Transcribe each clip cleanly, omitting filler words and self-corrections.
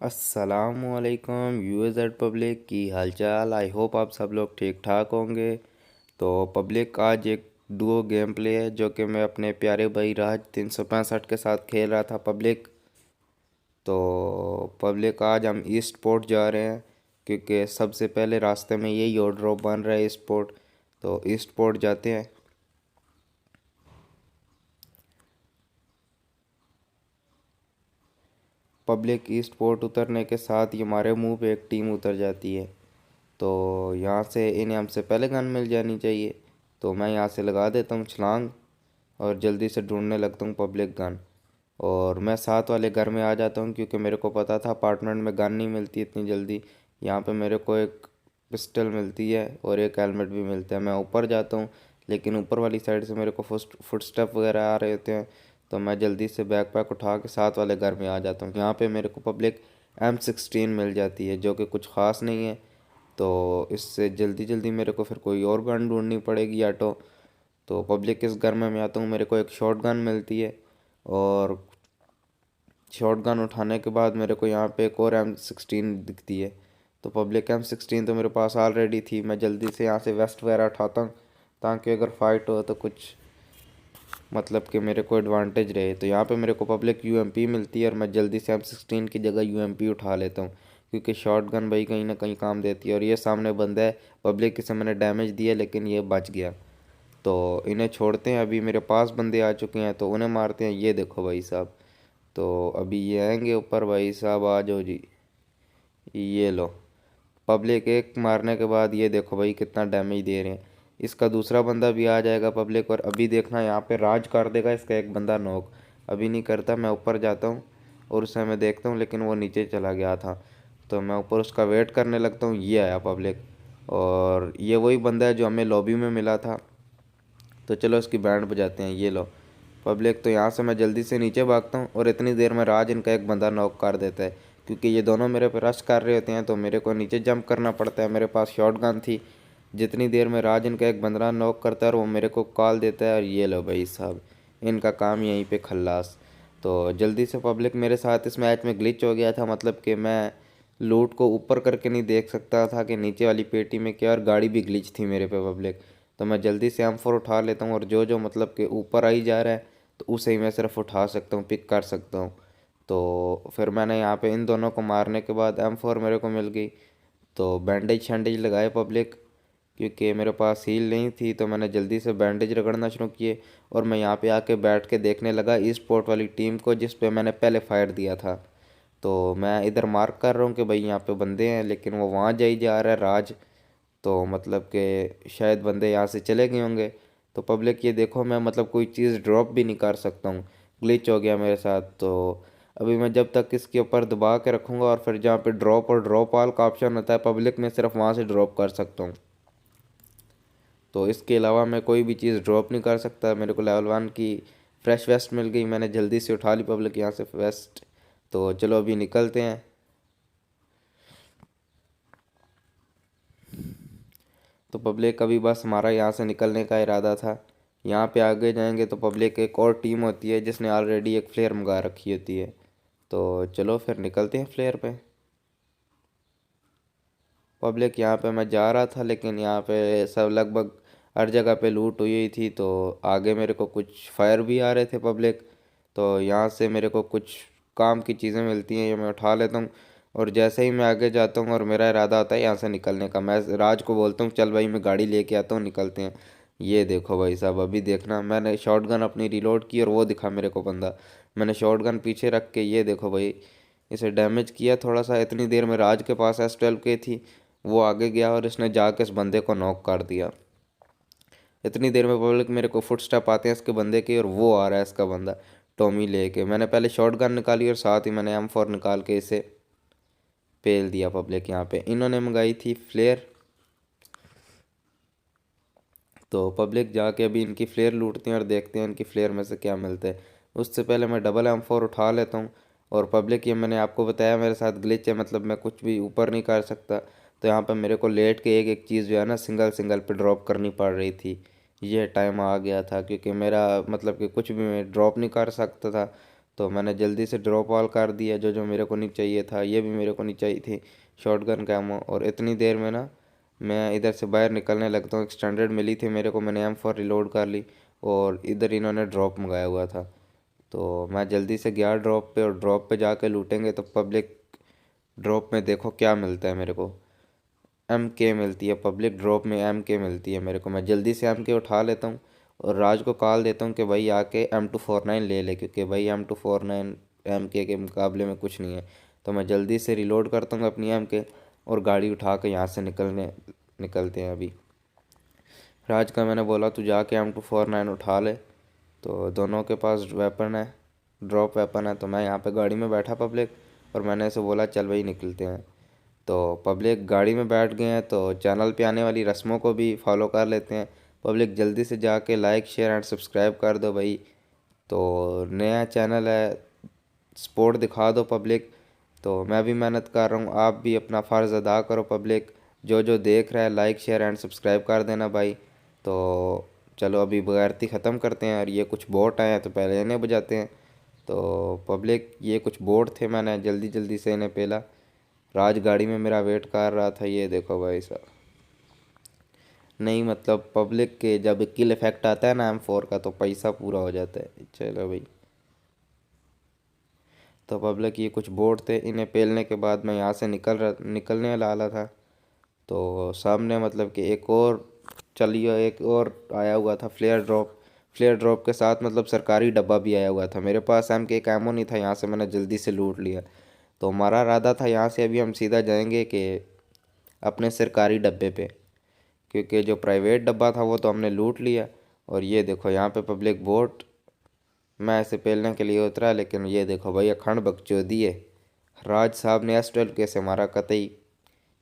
अस्सलामुअलैकुम यूएज़ेड पब्लिक की हालचाल। आई होप आप सब लोग ठीक ठाक होंगे। तो पब्लिक आज एक डुओ गेम प्ले है जो कि मैं अपने प्यारे भाई राज 365 के साथ खेल रहा था पब्लिक। तो पब्लिक आज हम ईस्ट पोर्ट जा रहे हैं क्योंकि सबसे पहले रास्ते में यही और ड्रॉप बन रहा है ईस्ट पोर्ट। तो ईस्ट पोर्ट जाते हैं। पब्लिक ईस्ट पोर्ट उतरने के साथ ही हमारे मुंह पे एक टीम उतर जाती है। तो यहाँ से इन्हें हमसे पहले गन मिल जानी चाहिए। तो मैं यहाँ से लगा देता हूँ छलांग और जल्दी से ढूंढने लगता हूँ पब्लिक गन। और मैं साथ वाले घर में आ जाता हूँ क्योंकि मेरे को पता था अपार्टमेंट में गन नहीं मिलती इतनी जल्दी। यहाँ पे मेरे को एक पिस्टल मिलती है और एक हेलमेट भी मिलता है। मैं ऊपर जाता हूँ लेकिन ऊपर वाली साइड से मेरे को फुटस्टेप वगैरह आ रहे होते हैं। तो मैं जल्दी से बैकपैक उठा के साथ वाले घर में आ जाता हूँ। यहाँ पे मेरे को पब्लिक M16 मिल जाती है जो कि कुछ ख़ास नहीं है। तो इससे जल्दी जल्दी मेरे को फिर कोई और गन ढूंढनी पड़ेगी तो पब्लिक इस घर में मैं आता हूँ, मेरे को एक शॉट गन मिलती है। और शॉट गन उठाने के बाद मेरे को यहाँ पे एक और M16 दिखती है। तो पब्लिक M16 तो मेरे पास ऑलरेडी थी। मैं जल्दी से यहाँ से वेस्ट वगैरह उठाता हूँ ताकि अगर फाइट हो तो कुछ मतलब कि मेरे को एडवांटेज रहे। तो यहाँ पे मेरे को पब्लिक UMP मिलती है और मैं जल्दी से M16 की जगह UMP उठा लेता हूँ क्योंकि शॉट गन भाई कहीं ना कहीं काम देती है। और ये सामने बंदा है पब्लिक, इसे मैंने डैमेज दिया लेकिन ये बच गया। तो इन्हें छोड़ते हैं, अभी मेरे पास बंदे आ चुके हैं तो उन्हें मारते हैं। ये देखो भाई साहब, तो अभी ये आएंगे ऊपर। भाई साहब आ जाओ जी, ये लो। पब्लिक एक मारने के बाद ये देखो भाई कितना डैमेज दे रहे हैं। इसका दूसरा बंदा भी आ जाएगा पब्लिक, और अभी देखना यहाँ पे राज कर देगा इसका एक बंदा नॉक। अभी नहीं करता, मैं ऊपर जाता हूँ और उसे मैं देखता हूँ लेकिन वो नीचे चला गया था। तो मैं ऊपर उसका वेट करने लगता हूँ। ये आया पब्लिक, और ये वही बंदा है जो हमें लॉबी में मिला था। तो चलो इसकी बैंड बजाते हैं। ये लो पब्लिक, तो यहाँ से मैं जल्दी से नीचे भागता हूँ और इतनी देर में राज इनका एक बंदा नॉक कर देता है। क्योंकि ये दोनों मेरे पे रश कर रहे होते हैं तो मेरे को नीचे जंप करना पड़ता है। मेरे पास शॉट गन थी। जितनी देर में राज इनका एक बंदा नॉक करता है और वो मेरे को कॉल देता है। और ये लो भाई साहब, इनका काम यहीं पे खल्लास। तो जल्दी से पब्लिक, मेरे साथ इस मैच में ग्लिच हो गया था, मतलब कि मैं लूट को ऊपर करके नहीं देख सकता था कि नीचे वाली पेटी में क्या, और गाड़ी भी ग्लिच थी मेरे पे पब्लिक। तो मैं जल्दी से M4 उठा लेता हूँ और जो जो मतलब कि ऊपर आई जा रहा है तो उसे ही मैं सिर्फ उठा सकता हूँ, पिक कर सकता हूँ। तो फिर मैंने यहाँ पे इन दोनों को मारने के बाद M4 मेरे को मिल गई। तो बैंडेज शैंडेज लगाए पब्लिक, क्योंकि मेरे पास हील नहीं थी तो मैंने जल्दी से बैंडेज रगड़ना शुरू किए। और मैं यहाँ पे आके बैठ के देखने लगा ई स्पोर्ट वाली टीम को जिस पे मैंने पहले फायर दिया था। तो मैं इधर मार्क कर रहा हूँ कि भाई यहाँ पे बंदे हैं, लेकिन वो वहाँ जा ही जा रहा है राज। तो मतलब कि शायद बंदे यहाँ से चले गए होंगे। तो पब्लिक ये देखो, मैं मतलब कोई चीज़ ड्रॉप भी नहीं कर सकता हूँ, ग्लिच हो गया मेरे साथ। तो अभी मैं जब तक इसके ऊपर दबा के रखूँगा और फिर जहाँ पे ड्रॉप और ड्रॉप ऑल का ऑप्शन होता है पब्लिक में, सिर्फ वहाँ से ड्रॉप कर सकता हूँ। तो इसके अलावा मैं कोई भी चीज़ ड्रॉप नहीं कर सकता। मेरे को लेवल 1 की फ्रेश वेस्ट मिल गई, मैंने जल्दी से उठा ली पब्लिक यहाँ से वेस्ट। तो चलो अभी निकलते हैं। तो पब्लिक अभी बस हमारा यहाँ से निकलने का इरादा था। यहाँ पे आगे जाएंगे तो पब्लिक एक और टीम होती है जिसने ऑलरेडी एक फ्लेयर मंगा रखी होती है। तो चलो फिर निकलते हैं फ्लेयर पे। पब्लिक यहाँ पे मैं जा रहा था लेकिन यहाँ पे सब लगभग हर जगह पे लूट हुई हुई थी। तो आगे मेरे को कुछ फायर भी आ रहे थे पब्लिक। तो यहाँ से मेरे को कुछ काम की चीज़ें मिलती हैं, ये मैं उठा लेता हूँ। और जैसे ही मैं आगे जाता हूँ और मेरा इरादा होता है यहाँ से निकलने का, मैं राज को बोलता हूँ चल भाई मैं गाड़ी लेके आता हूँ, निकलते हैं। ये देखो भाई साहब, अभी देखना मैंने शॉटगन अपनी रिलोड की और वो दिखा मेरे को बंदा। मैंने शॉटगन पीछे रख के ये देखो भाई इसे डैमेज किया थोड़ा सा। इतनी देर में राज के पास S12 की थी, वो आगे गया और इसने जाके इस बंदे को नॉक कर दिया। इतनी देर में पब्लिक मेरे को फुटस्टेप आते हैं इसके बंदे के, और वो आ रहा है इसका बंदा टॉमी लेके। मैंने पहले शॉट गन निकाली और साथ ही मैंने M4 निकाल के इसे पेल दिया पब्लिक। यहाँ पे इन्होंने मंगाई थी फ्लेयर। तो पब्लिक जाके अभी इनकी फ्लेयर लूटते हैं और देखते हैं इनकी फ्लेयर में से क्या मिलता है। उससे पहले मैं डबल M4 उठा लेता हूँ। और पब्लिक, ये मैंने आपको बताया मेरे साथ ग्लिच है, मतलब मैं कुछ भी ऊपर नहीं कर सकता। तो यहाँ पर मेरे को लेट के एक एक चीज़ जो है ना सिंगल सिंगल पे ड्रॉप करनी पड़ रही थी। ये टाइम आ गया था क्योंकि मेरा मतलब कि कुछ भी मैं ड्रॉप नहीं कर सकता था। तो मैंने जल्दी से ड्रॉप ऑल कर दिया, जो जो मेरे को नहीं चाहिए था। ये भी मेरे को नहीं चाहिए थी शॉटगन का एमो। और इतनी देर में ना मैं इधर से बाहर निकलने लगता हूँ। एक स्टैंडर्ड मिली थी मेरे को, मैंने M4 रिलोड कर ली और इधर इन्होंने ड्रॉप मंगाया हुआ था। तो मैं जल्दी से गया ड्रॉप पे, और ड्रॉप पे जाके लूटेंगे तो पब्लिक ड्रॉप में देखो क्या मिलता है मेरे को। MK मिलती है पब्लिक ड्रॉप में, MK मिलती है मेरे को। मैं जल्दी से MK उठा लेता हूँ और राज को कॉल देता हूँ कि भाई आके M249 ले ले, क्योंकि भाई M249 MK के मुकाबले में कुछ नहीं है। तो मैं जल्दी से रिलोड करता हूँ अपनी MK और गाड़ी उठा के यहाँ से निकलते हैं अभी। राज का मैंने बोला तू जाके M249 उठा ले, तो दोनों के पास वेपन है, ड्रॉप वेपन है। तो मैं यहाँ पे गाड़ी में बैठा पब्लिक, और मैंने ऐसे बोला चल भाई निकलते हैं। तो पब्लिक गाड़ी में बैठ गए हैं, तो चैनल पे आने वाली रस्मों को भी फॉलो कर लेते हैं। पब्लिक जल्दी से जाके लाइक शेयर एंड सब्सक्राइब कर दो भाई। तो नया चैनल है, सपोर्ट दिखा दो पब्लिक। तो मैं भी मेहनत कर रहा हूँ, आप भी अपना फ़र्ज़ अदा करो पब्लिक। जो जो देख रहा है लाइक शेयर एंड सब्सक्राइब कर देना भाई। तो चलो अभी बगैरती ख़त्म करते हैं। और ये कुछ बोट आए हैं तो पहले इन्हें बजाते हैं। तो पब्लिक ये कुछ बोट थे, मैंने जल्दी जल्दी से इन्हें पेला। राज गाड़ी में मेरा वेट कर रहा था। ये देखो भाई साहब, नहीं मतलब पब्लिक के जब किल इफेक्ट आता है ना M4 का, तो पैसा पूरा हो जाता है। चलो भाई, तो पब्लिक ये कुछ बोर्ड थे, इन्हें पेलने के बाद मैं यहाँ से निकलने वाला था। तो सामने मतलब कि एक और चलिए, एक और आया हुआ था फ्लेयर ड्रॉप के साथ मतलब सरकारी डब्बा भी आया हुआ था। मेरे पास MK का एमो नहीं था, यहाँ से मैंने जल्दी से लूट लिया। तो हमारा इरादा था यहाँ से अभी हम सीधा जाएंगे कि अपने सरकारी डब्बे पे, क्योंकि जो प्राइवेट डब्बा था वो तो हमने लूट लिया। और ये देखो यहाँ पे पब्लिक बोट, मैं ऐसे पेलने के लिए उतरा, लेकिन ये देखो भाई अखंड बकचोदी है। राज साहब ने S12 कैसे मारा, कतई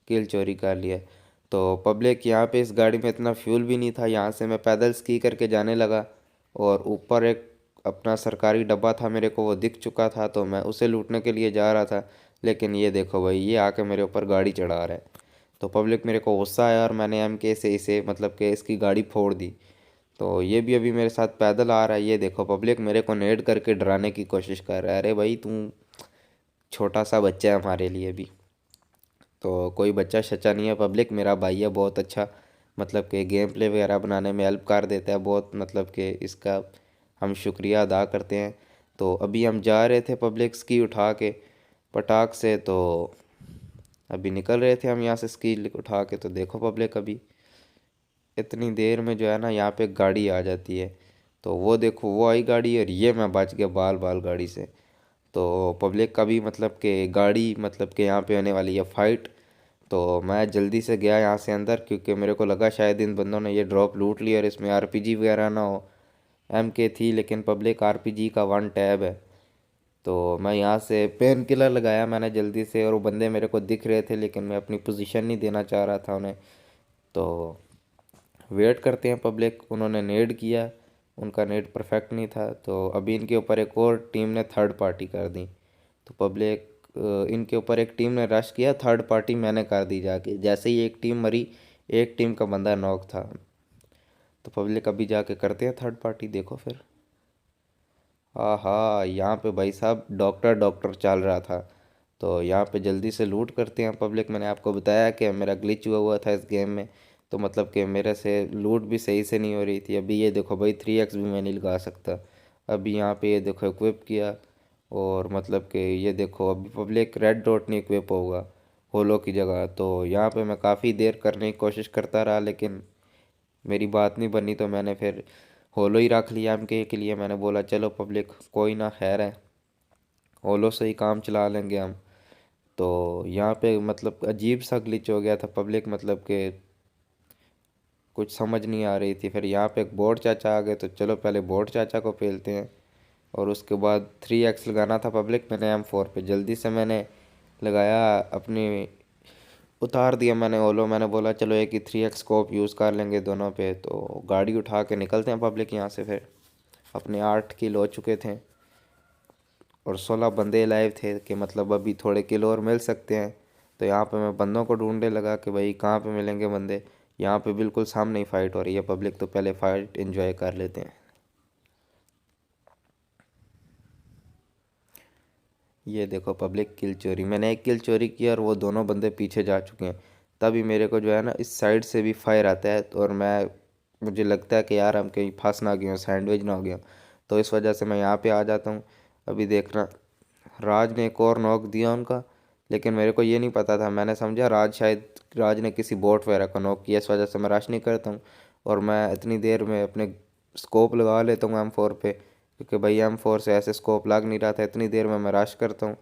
किल चोरी कर लिया। तो पब्लिक यहाँ पे इस गाड़ी में इतना फ्यूल भी नहीं था, यहाँ से मैं पैदल स्की करके जाने लगा। और ऊपर एक अपना सरकारी डब्बा था मेरे को, वो दिख चुका था, तो मैं उसे लूटने के लिए जा रहा था। लेकिन ये देखो भाई, ये आके मेरे ऊपर गाड़ी चढ़ा रहा है। तो पब्लिक मेरे को गुस्सा आया और मैंने MK से इसे मतलब कि इसकी गाड़ी फोड़ दी। तो ये भी अभी मेरे साथ पैदल आ रहा है। ये देखो पब्लिक मेरे को नेड करके डराने की कोशिश कर रहा है। अरे भाई तू छोटा सा बच्चा है हमारे लिए भी, तो कोई बच्चा शच्चा नहीं है पब्लिक, मेरा भाई है बहुत अच्छा। मतलब कि गेम प्ले वगैरह बनाने में हेल्प कर देता है बहुत, मतलब कि इसका हम शुक्रिया अदा करते हैं। तो अभी हम जा रहे थे पब्लिक स्की उठा के पटाख से, तो अभी निकल रहे थे हम यहाँ से स्की उठा के। तो देखो पब्लिक अभी इतनी देर में जो है ना यहाँ पे गाड़ी आ जाती है। तो वो देखो वो आई गाड़ी, और ये मैं बच गया बाल बाल गाड़ी से। तो पब्लिक का भी मतलब कि गाड़ी मतलब कि यहाँ पे होने वाली है फाइट। तो मैं जल्दी से गया यहाँ से अंदर, क्योंकि मेरे को लगा शायद इन बंदों ने ये ड्रॉप लूट लिया और इसमें RPG वगैरह ना हो। MK थी लेकिन पब्लिक RPG का 1 टैब है। तो मैं यहाँ से पेन किलर लगाया मैंने जल्दी से, और वो बंदे मेरे को दिख रहे थे लेकिन मैं अपनी पोजीशन नहीं देना चाह रहा था उन्हें। तो वेट करते हैं पब्लिक, उन्होंने नेड किया, उनका नेड परफेक्ट नहीं था। तो अभी इनके ऊपर एक और टीम ने थर्ड पार्टी कर दी। तो पब्लिक इनके ऊपर एक टीम ने रश किया, थर्ड पार्टी मैंने कर दी जाके। जैसे ही एक टीम मरी, एक टीम का बंदा नॉक था। तो पब्लिक अभी जाके करते हैं थर्ड पार्टी, देखो फिर। आहा, यहाँ पे भाई साहब डॉक्टर डॉक्टर चल रहा था। तो यहाँ पे जल्दी से लूट करते हैं पब्लिक। मैंने आपको बताया कि मेरा ग्लिच हुआ था इस गेम में, तो मतलब कि मेरे से लूट भी सही से नहीं हो रही थी। अभी ये देखो भाई 3x भी मैं नहीं लगा सकता। अभी यहाँ पे ये देखो इक्विप किया, और मतलब कि ये देखो अभी पब्लिक रेड डॉट नहीं इक्विप होगा होलो की जगह। तो यहाँ पे मैं काफ़ी देर करने की कोशिश करता रहा, लेकिन मेरी बात नहीं बनी। तो मैंने फिर होलो ही रख लिया MK के लिए। मैंने बोला चलो पब्लिक कोई ना, खैर है, होलो से ही काम चला लेंगे हम। तो यहाँ पे मतलब अजीब सा ग्लिच हो गया था पब्लिक, मतलब कि कुछ समझ नहीं आ रही थी। फिर यहाँ पे एक बोट चाचा आ गए, तो चलो पहले बोट चाचा को पेलते हैं। और उसके बाद 3x लगाना था पब्लिक, मैंने M4 पे जल्दी से मैंने लगाया अपनी, उतार दिया मैंने ओलो। मैंने बोला चलो एक ही 3x स्कोप यूज़ कर लेंगे दोनों पे। तो गाड़ी उठा के निकलते हैं पब्लिक यहाँ से। फिर अपने 8 किल हो चुके थे और 16 बंदे लाइव थे, कि मतलब अभी थोड़े किल और मिल सकते हैं। तो यहाँ पे मैं बंदों को ढूंढने लगा कि भाई कहाँ पे मिलेंगे बंदे। यहाँ पे बिल्कुल सामने ही फाइट हो रही है पब्लिक, तो पहले फाइट एंजॉय कर लेते हैं। ये देखो पब्लिक किल चोरी, मैंने एक किल चोरी किया और वो दोनों बंदे पीछे जा चुके हैं। तभी मेरे को जो है ना इस साइड से भी फायर आता है और मुझे लगता है कि यार हम कहीं फंस ना गए हों, सैंडविच ना हो गया, तो इस वजह से मैं यहाँ पे आ जाता हूँ। अभी देखना, राज ने एक और नॉक दिया उनका, लेकिन मेरे को ये नहीं पता था, मैंने समझा राज ने किसी बोट वगैरह को नॉक किया, इस वजह से मैं रश नहीं करता हूँ। और मैं इतनी देर में अपने स्कोप लगा लेता हूँ M4 पे, क्योंकि भाई M4 से ऐसे स्कोप लग नहीं रहा था। इतनी देर में मैं रश करता हूँ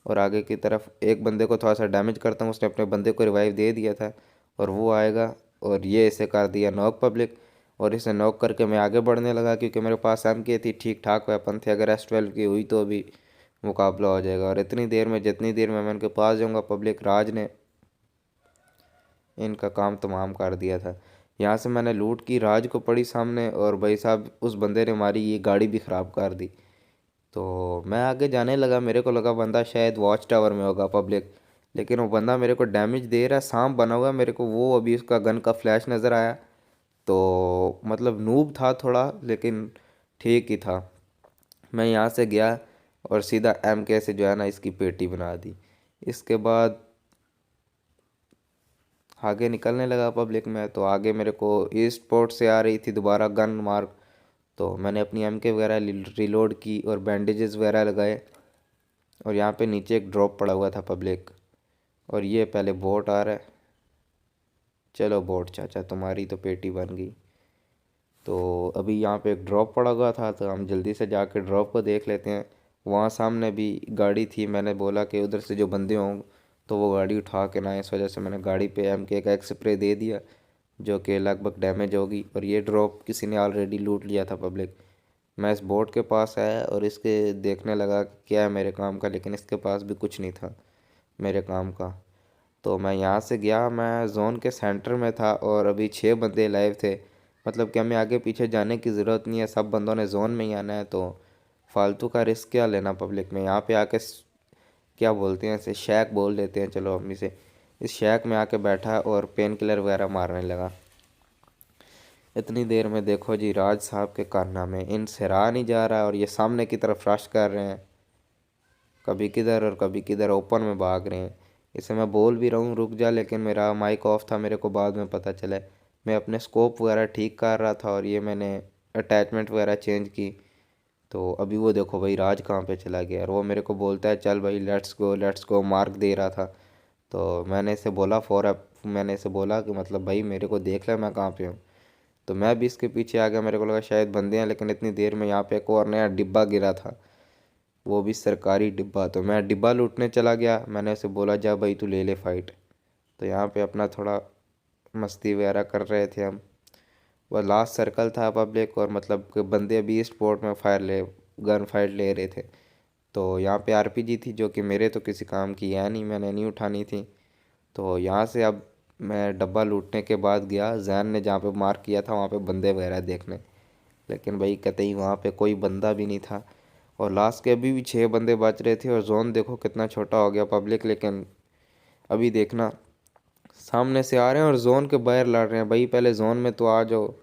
और आगे की तरफ एक बंदे को थोड़ा सा डैमेज करता हूँ, उसने अपने बंदे को रिवाइव दे दिया था और वो आएगा और ये इसे कर दिया नॉक पब्लिक। और इसे नॉक करके मैं आगे बढ़ने लगा, क्योंकि मेरे पास MK थी, ठीक ठाक वेपन थे, अगर S12 की हुई तो अभी मुकाबला हो जाएगा। और जितनी देर में मैं उनके पास जाऊँगा पब्लिक, राज ने इनका काम तमाम कर दिया था। यहाँ से मैंने लूट की, राज को पड़ी सामने, और भाई साहब उस बंदे ने हमारी ये गाड़ी भी ख़राब कर दी। तो मैं आगे जाने लगा, मेरे को लगा बंदा शायद वॉच टावर में होगा पब्लिक, लेकिन वो बंदा मेरे को डैमेज दे रहा है, सांप बना हुआ है मेरे को वो, अभी उसका गन का फ्लैश नज़र आया। तो मतलब नूब था थोड़ा, लेकिन ठीक ही था। मैं यहाँ से गया और सीधा MK से जो है ना इसकी पेटी बना दी। इसके बाद आगे निकलने लगा पब्लिक में, तो आगे मेरे को ईस्ट पोर्ट से आ रही थी दोबारा गन मार्क, तो मैंने अपनी MK वगैरह रिलोड की और बैंडेजेस वगैरह लगाए। और यहाँ पे नीचे एक ड्रॉप पड़ा हुआ था पब्लिक, और ये पहले बोट आ रहा है। चलो बोट चाचा, तुम्हारी तो पेटी बन गई। तो अभी यहाँ पे एक ड्रॉप पड़ा हुआ था, तो हम जल्दी से जाके ड्रॉप को देख लेते हैं। वहाँ सामने भी गाड़ी थी, मैंने बोला कि उधर से जो बंदे हों तो वो गाड़ी उठा के ना आए, इस वजह से मैंने गाड़ी पे MK का एक स्प्रे दे दिया, जो कि लगभग डैमेज होगी। और ये ड्रॉप किसी ने ऑलरेडी लूट लिया था पब्लिक। मैं इस बोट के पास आया और इसके देखने लगा कि क्या है मेरे काम का, लेकिन इसके पास भी कुछ नहीं था मेरे काम का। तो मैं यहाँ से गया, मैं जोन के सेंटर में था और अभी 6 बंदे लाइव थे, मतलब कि हमें आगे पीछे जाने की ज़रूरत नहीं है, सब बंदों ने जोन में ही आना है, तो फालतू का रिस्क क्या लेना पब्लिक में। यहाँ पे आके क्या बोलते हैं इसे, शैक बोल देते हैं, चलो हम इसे, इस शैक में आके बैठा और पेन किलर वगैरह मारने लगा। इतनी देर में देखो जी, राज साहब के कारनामे, इनसे रहा नहीं जा रहा और ये सामने की तरफ रश कर रहे हैं, कभी किधर और कभी किधर, ओपन में भाग रहे हैं। इसे मैं बोल भी रहा हूँ रुक जा, लेकिन मेरा माइक ऑफ था, मेरे को बाद में पता चला। मैं अपने स्कोप वगैरह ठीक कर रहा था और ये मैंने अटैचमेंट वगैरह चेंज की। तो अभी वो देखो भाई, राज कहाँ पे चला गया, और वो मेरे को बोलता है चल भाई लेट्स गो, मार्क दे रहा था। तो मैंने इसे बोला कि मतलब भाई मेरे को देख ले मैं कहाँ पे हूँ। तो मैं भी इसके पीछे आ गया, मेरे को लगा शायद बंदे हैं, लेकिन इतनी देर में यहाँ पे एक और नया डिब्बा गिरा था, वो भी सरकारी डिब्बा। तो मैं डिब्बा लूटने चला गया, मैंने उसे बोला जा भाई तू ले ले फाइट। तो यहाँ पे अपना थोड़ा मस्ती वगैरह कर रहे थे हम। वह लास्ट सर्कल था पब्लिक, और मतलब कि बंदे अभी स्पोर्ट में गन फाइट ले रहे थे। तो यहाँ पे RPG थी, जो कि मेरे तो किसी काम की है नहीं, मैंने नहीं उठानी थी। तो यहाँ से अब मैं डब्बा लूटने के बाद गया जैन ने जहाँ पे मार्क किया था वहाँ पे बंदे वगैरह देखने, लेकिन भाई कतई वहाँ पे कोई बंदा भी नहीं था। और लास्ट के अभी भी 6 बंदे बच रहे थे, और जोन देखो कितना छोटा हो गया पब्लिक। लेकिन अभी देखना, सामने से आ रहे हैं और जोन के बाहर लड़ रहे हैं, भाई पहले जोन में तो आ जाओ।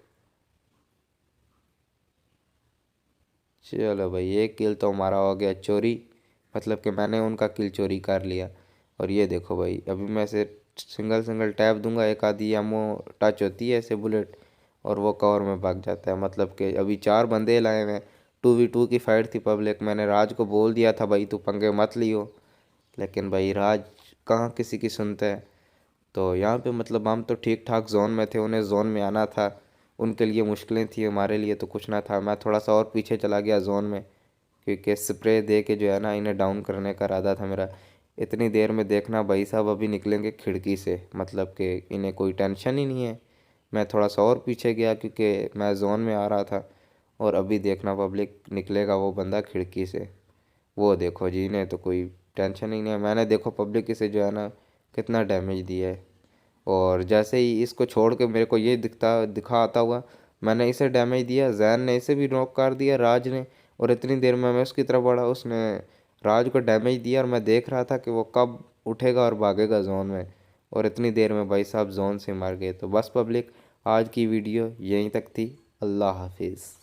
चलो भाई, एक किल तो हमारा हो गया चोरी, मतलब कि मैंने उनका किल चोरी कर लिया। और ये देखो भाई, अभी मैं से सिंगल सिंगल टैप दूंगा, एक आधी एमओ टच होती है ऐसे बुलेट, और वो कवर में भाग जाता है। मतलब कि अभी 4 बंदे लाए हैं, 2v2 की फाइट थी पब्लिक। मैंने राज को बोल दिया था भाई तू पंगे मत लियो, लेकिन भाई राज कहाँ किसी की सुनता है। तो यहाँ पे मतलब हम तो ठीक ठाक जोन में थे, उन्हें जोन में आना था, उनके लिए मुश्किलें थी, हमारे लिए तो कुछ ना था। मैं थोड़ा सा और पीछे चला गया जोन में, क्योंकि स्प्रे दे के जो है ना इन्हें डाउन करने का इरादा था मेरा। इतनी देर में देखना भाई साहब अभी निकलेंगे खिड़की से, मतलब कि इन्हें कोई टेंशन ही नहीं है। मैं थोड़ा सा और पीछे गया क्योंकि मैं जोन में आ रहा था, और अभी देखना पब्लिक निकलेगा वो बंदा खिड़की से। वो देखो जी, इन्हें तो कोई टेंशन ही नहीं है। मैंने देखो पब्लिक इसे जो है ना कितना डैमेज दिया है, और जैसे ही इसको छोड़ के मेरे को ये दिखा आता हुआ, मैंने इसे डैमेज दिया, जैन ने इसे भी नॉक कर दिया, राज ने। और इतनी देर में मैं उसकी तरफ बढ़ा, उसने राज को डैमेज दिया, और मैं देख रहा था कि वो कब उठेगा और भागेगा जोन में। और इतनी देर में भाई साहब जोन से मर गए। तो बस पब्लिक, आज की वीडियो यहीं तक थी। अल्लाह हाफिज़।